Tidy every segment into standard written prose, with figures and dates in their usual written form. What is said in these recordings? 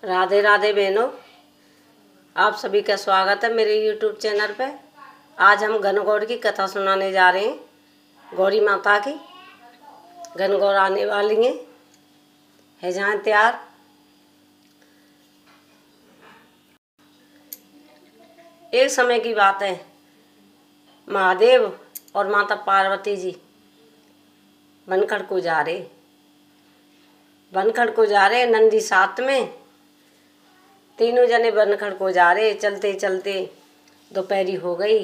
राधे राधे बहनों, आप सभी का स्वागत है मेरे YouTube चैनल पे। आज हम गणगौर की कथा सुनाने जा रहे हैं। गौरी माता की गणगौर आने वाली हैं, है जहाँ तैयार। एक समय की बात है, महादेव और माता पार्वती जी बनखड़ को जा रहे नंदी साथ में। तीनों जने बनखड़ को जा रहे। चलते चलते दोपहरी हो गई।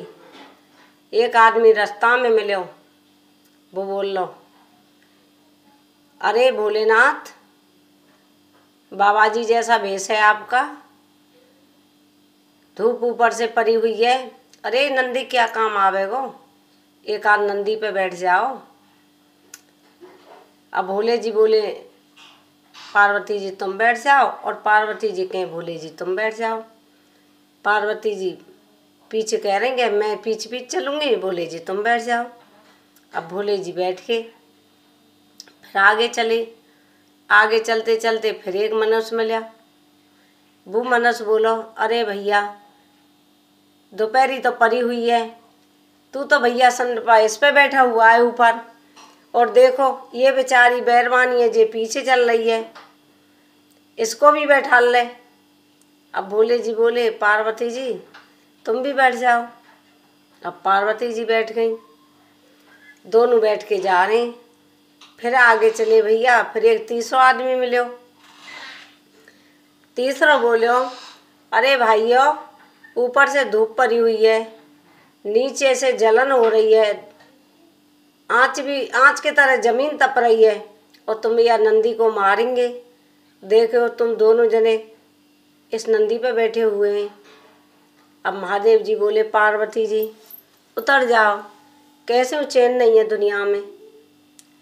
एक आदमी रास्ता में मिलो। वो बोल लो, अरे भोलेनाथ, बाबा जी जैसा भेष है आपका, धूप ऊपर से पड़ी हुई है। अरे नंदी क्या काम आवेगो, एक आध नंदी पे बैठ जाओ। अब भोले जी बोले, पार्वती जी तुम बैठ जाओ। और पार्वती जी कहें, भोले जी तुम बैठ जाओ। पार्वती जी पीछे कह रहेंगे, मैं पीछे पीछे चलूँगी, भोले जी तुम बैठ जाओ। अब भोले जी बैठ के फिर आगे चले। आगे चलते चलते फिर एक मनुष्य मिला। वो मनुष्य बोलो, अरे भैया, दोपहरी तो पड़ी हुई है, तू तो भैया इस पे बैठा हुआ है ऊपर, और देखो ये बेचारी बैरवानी है, जे पीछे चल रही है, इसको भी बैठा ले। अब भोले जी बोले, पार्वती जी तुम भी बैठ जाओ। अब पार्वती जी बैठ गई। दोनों बैठ के जा रहे हैं। फिर आगे चले भैया। फिर एक तीसरा आदमी मिलो। तीसरा बोलो, अरे भाइयों, ऊपर से धूप पड़ी हुई है, नीचे से जलन हो रही है, आँच की तरह जमीन तप रही है, और तुम भैया नंदी को मारेंगे। देखो तुम दोनों जने इस नंदी पे बैठे हुए हैं। अब महादेव जी बोले, पार्वती जी उतर जाओ, कैसे चैन नहीं है दुनिया में।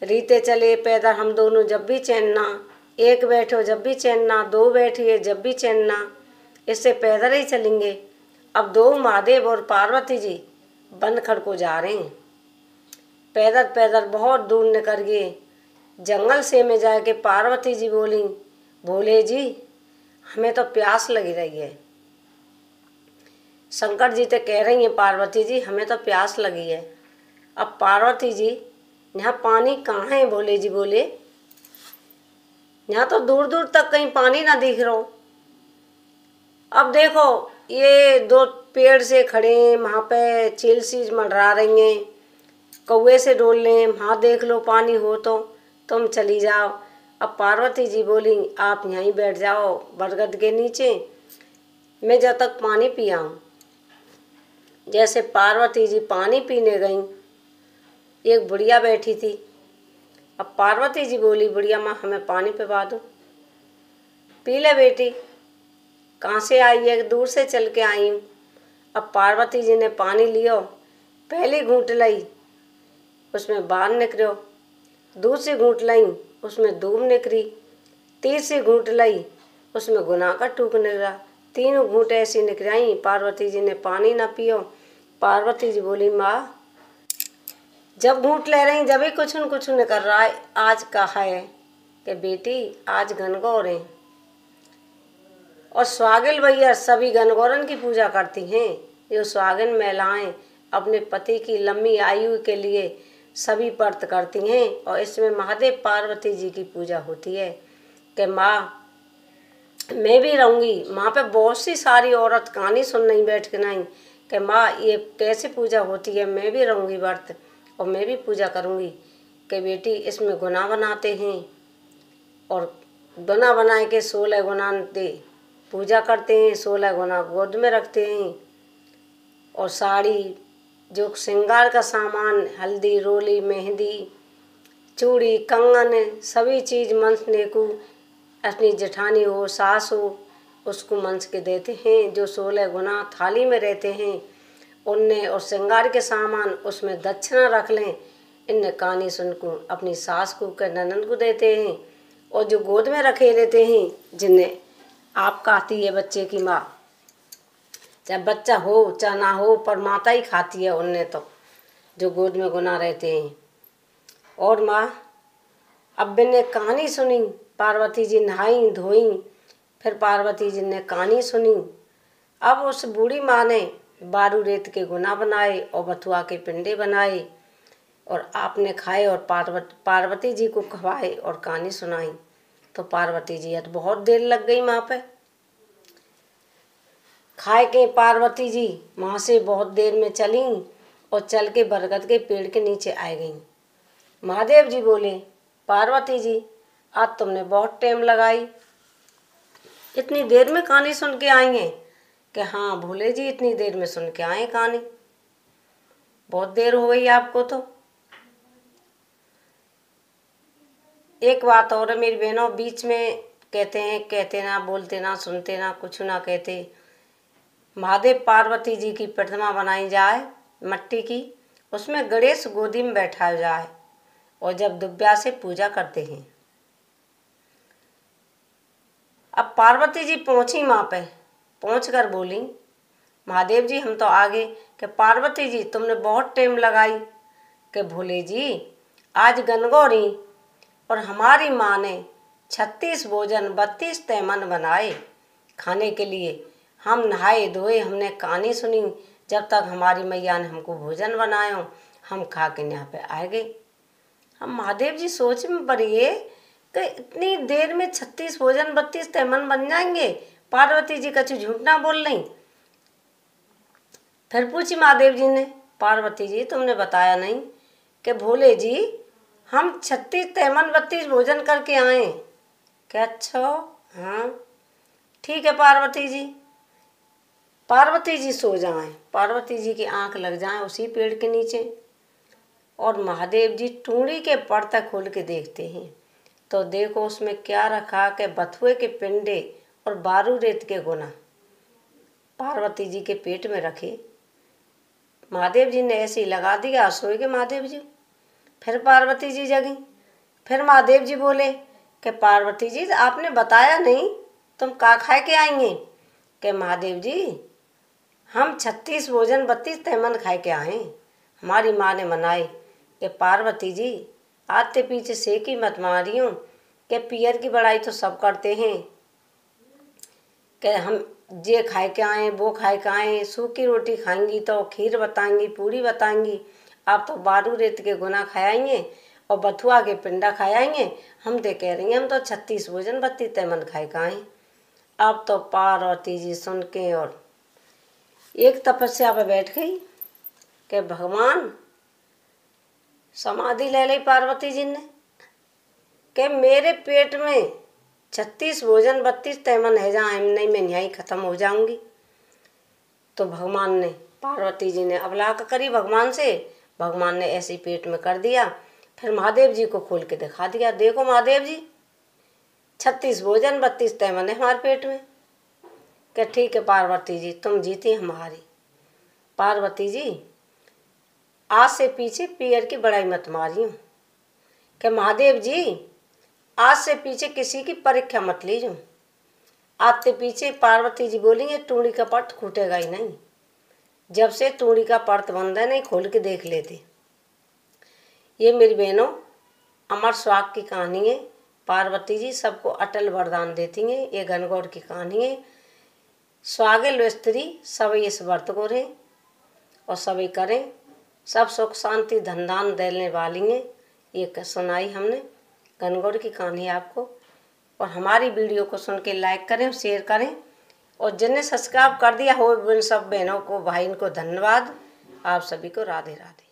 रीते चले पैदल हम दोनों जब भी चैन ना, एक बैठो जब भी चैन ना, दो बैठिए जब भी चैन ना, इससे पैदल ही चलेंगे। अब दो महादेव और पार्वती जी बनखड़ को जा रहे हैं। पैदल पैदल बहुत दूर निकल गए। जंगल से में जाके पार्वती जी बोली, भोले जी हमें तो प्यास लगी रही है। शंकर जी तो कह रही हैं, पार्वती जी हमें तो प्यास लगी है। अब पार्वती जी, यहाँ पानी कहाँ है? भोले जी बोले, यहाँ तो दूर दूर तक कहीं पानी ना दिख रहा। अब देखो ये दो पेड़ से खड़े हैं, वहाँ पे चील सी मंडरा रही हैं, कौवे से डोल लें, वहाँ देख लो पानी हो तो तुम चली जाओ। अब पार्वती जी बोली, आप यहीं बैठ जाओ बरगद के नीचे, मैं जब तक पानी पी आऊँ। जैसे पार्वती जी पानी पीने गईं, एक बुढ़िया बैठी थी। अब पार्वती जी बोली, बुढ़िया माँ हमें पानी पिला दो। पी ले बेटी। कहाँ से आई है? दूर से चल के आई हूँ। अब पार्वती जी ने पानी लियो, पहली घूंट लाई, उसमें बाल निकलो। दूसरी घूंट लाई, उसमें धूम निकली। तीसरी घूंट लाई, उसमें गुनाह का टूक निकला। तीनों घूंट ऐसी निकलाई, पार्वती जी ने पानी ना पियो। पार्वती जी बोली, माँ जब घूंट ले रही जब ही कुछ न कुछ निकल रहा है। आज कहा है कि बेटी आज गणगौर है, और स्वागिल भैया सभी गणगौरन की पूजा करती हैं। जो स्वागिन महिलाएं अपने पति की लंबी आयु के लिए सभी व्रत करती हैं, और इसमें महादेव पार्वती जी की पूजा होती है कि माँ मैं भी रहूँगी। माँ पे बहुत सी सारी औरत कहानी सुन नहीं बैठ के नहीं कि माँ ये कैसे पूजा होती है, मैं भी रहूँगी व्रत और मैं भी पूजा करूँगी। कि बेटी इसमें गुना बनाते हैं, और गुना बनाए के 16 गुना दे पूजा करते हैं, 16 गुना गोद में रखते हैं। और साड़ी, जो श्रृंगार का सामान, हल्दी, रोली, मेहंदी, चूड़ी, कंगन, सभी चीज़ मंसने को अपनी जेठानी हो, सास हो, उसको मंस के देते हैं। जो 16 गुना थाली में रहते हैं उनने, और श्रृंगार के सामान उसमें दक्षिणा रख लें। इनने कहानी सुन को अपनी सास को के ननद को देते हैं, और जो गोद में रखे रहते हैं, जिन्हें आप खाती है बच्चे की माँ, चाहे बच्चा हो चाहे ना हो, पर माता ही खाती है उनने तो, जो गोद में गुना रहते हैं। और माँ अब मैंने कहानी सुनी, पार्वती जी नहाई धोई, फिर पार्वती जी ने कहानी सुनी। अब उस बूढ़ी माँ ने बारू रेत के गुना बनाए और बथुआ के पिंडे बनाए और आपने खाए और पार्वती जी को खवाए और कहानी सुनाई। तो पार्वती जी तो बहुत देर लग गई वहाँ पे। खाए के पार्वती जी वहाँ से बहुत देर में चली और चल के बरगद के पेड़ के नीचे आ गई। महादेव जी बोले, पार्वती जी आज तुमने बहुत टाइम लगाई, इतनी देर में कहानी सुन के आई हैं? कि हाँ भोले जी इतनी देर में सुन के आए कहानी, बहुत देर हो गई आपको। तो एक बात और है मेरी बहनों, बीच में कहते हैं कहते ना, बोलते ना, सुनते ना, कुछ ना कहते। महादेव पार्वती जी की प्रतिमा बनाई जाए मट्टी की, उसमें गणेश गोदी में बैठाया जाए और जब दुब्या से पूजा करते हैं। अब पार्वती जी पहुंची वहाँ पे, पहुँच कर बोली, महादेव जी हम तो आगे। कि पार्वती जी तुमने बहुत टाइम लगाई। कि भोले जी आज गनगौरी और हमारी माँ ने 36 भोजन 32 तैमन बनाए खाने के लिए। हम नहाए धोए, हमने कहानी सुनी, जब तक हमारी मैया ने हमको भोजन बनायो, हम खा के यहाँ पे आ गए। हम महादेव जी सोच में पड़िए कि इतनी देर में 36 भोजन 32 तैमन बन जाएंगे। पार्वती जी कछु झूठ ना बोल रही। फिर पूछी महादेव जी ने, पार्वती जी तुमने बताया नहीं। कि भोले जी हम 36 तैमन 32 भोजन करके आए। क्या अच्छा, हाँ ठीक है पार्वती जी। पार्वती जी सो जाएं, पार्वती जी की आंख लग जाए उसी पेड़ के नीचे और महादेव जी टूंडी के पर्दा खोल के देखते हैं। तो देखो उसमें क्या रखा कि बथुए के पिंडे और बारू रेत के गुना पार्वती जी के पेट में रखे। महादेव जी ने ऐसे ही लगा दिया, सोए गए महादेव जी। फिर पार्वती जी जगी। फिर महादेव जी बोले कि पार्वती जी आपने बताया नहीं, तुम का खाए के आएंगे? कि महादेव जी हम 36 भोजन 32 तैमन खाए के आए, हमारी माँ ने मनाए। कि पार्वती जी आते पीछे से की मत मारी हूँ। कि पियर की बड़ाई तो सब करते हैं कि हम जे खाए के आए वो खाए के आए, सूखी रोटी खाएंगी तो खीर बताएंगी, पूरी बताएंगी। आप तो बारू रेत के गुना खाएंगे और बथुआ के पिंडा खाएंगे। हम तो कह रही हैं हम तो 36 भोजन 32 तैमन खाए के आए। अब तो पार्वती जी सुन के और एक तपस्या पे बैठ गई कि भगवान समाधि ले ली पार्वती जी ने। कि मेरे पेट में 36 भोजन 32 तैमन है जहाँ नहीं मैं यहीं खत्म हो जाऊंगी। तो भगवान ने, पार्वती जी ने अबलाग करी भगवान से, भगवान ने ऐसे पेट में कर दिया। फिर महादेव जी को खोल के दिखा दिया, देखो महादेव जी 36 भोजन 32 तैमन है हमारे पेट में। कि ठीक है पार्वती जी तुम जीती हमारी। पार्वती जी आज से पीछे पियर की बड़ाई मत मारियो। कि महादेव जी आज से पीछे किसी की परीक्षा मत लीजिए। आते पीछे पार्वती जी बोलेंगे टूड़ी का पर्त खूटेगा ही नहीं। जब से टूड़ी का पर्त बंद है नहीं खोल के देख लेते। ये मेरी बहनों अमर स्वाग की कहानी है। पार्वती जी सबको अटल वरदान देती हैं। ये गणगौर की कहानी है। स्वागल स्त्री सब इस व्रत को रहें और सभी करें, सब सुख शांति धन दान देने वाली हैं। ये सुनाई हमने गणगौर की कहानी आपको। और हमारी वीडियो को सुन के लाइक करें, शेयर करें और जिन्हें सब्सक्राइब कर दिया हो उन सब बहनों को भाई को धन्यवाद। आप सभी को राधे राधे।